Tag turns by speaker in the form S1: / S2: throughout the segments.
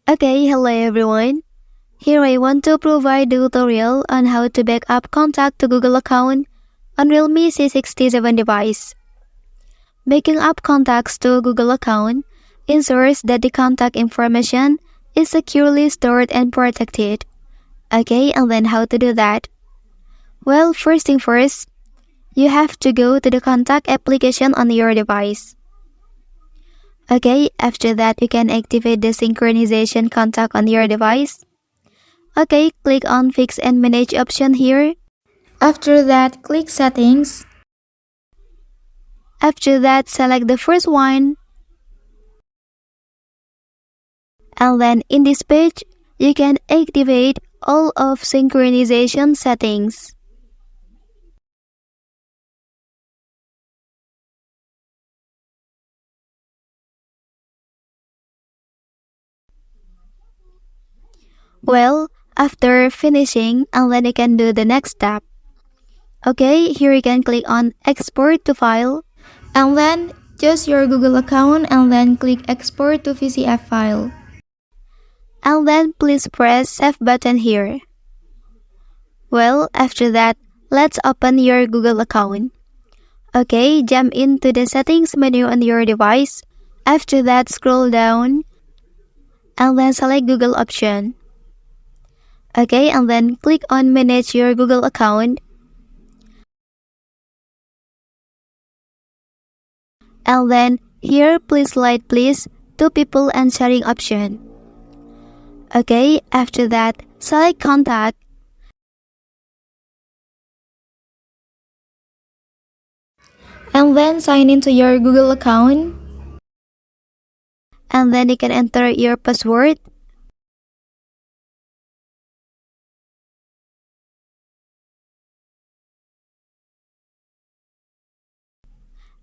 S1: Okay, hello everyone. Here I want to provide a tutorial on how to back up contact to Google account on Realme C67 device. Backing up contacts to Google account ensures that the contact information is securely stored and protected. Okay, and then how to do that? Well, first thing first, you have to go to the contact application on your device. Okay, after that you can activate the synchronization contact on your device. Okay, click on Fix and Manage option here. After that, click Settings. After that, select the first one. And then in this page, you can activate all of synchronization settings. Well, after finishing, and then you can do the next step. Okay, here you can click on Export to File, and then choose your Google account and then click Export to VCF file. And then please press Save button here. Well, after that, let's open your Google account. Okay, jump into the settings menu on your device. After that, scroll down and then select Google option. Okay, and then click on Manage your Google account. And then here, please select please to people and sharing option. Okay, after that, select contact. And then sign into your Google account. And then you can enter your password.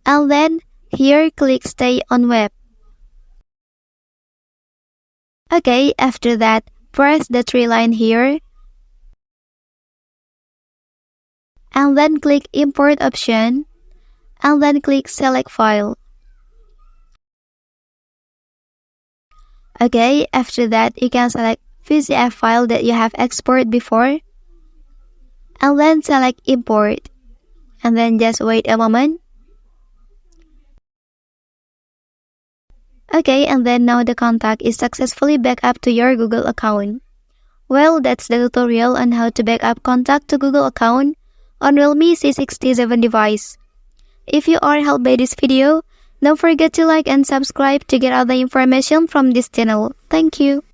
S1: And then here click Stay on Web. Okay, after that, press the three line here. And then click Import option. And then click Select File. Okay, after that, you can select VCF file that you have exported before. And then select Import. And then just wait a moment. Okay, and then now the contact is successfully backed up to your Google account. Well, that's the tutorial on how to back up contact to Google account on Realme C67 device. If you are helped by this video, don't forget to like and subscribe to get other information from this channel. Thank you.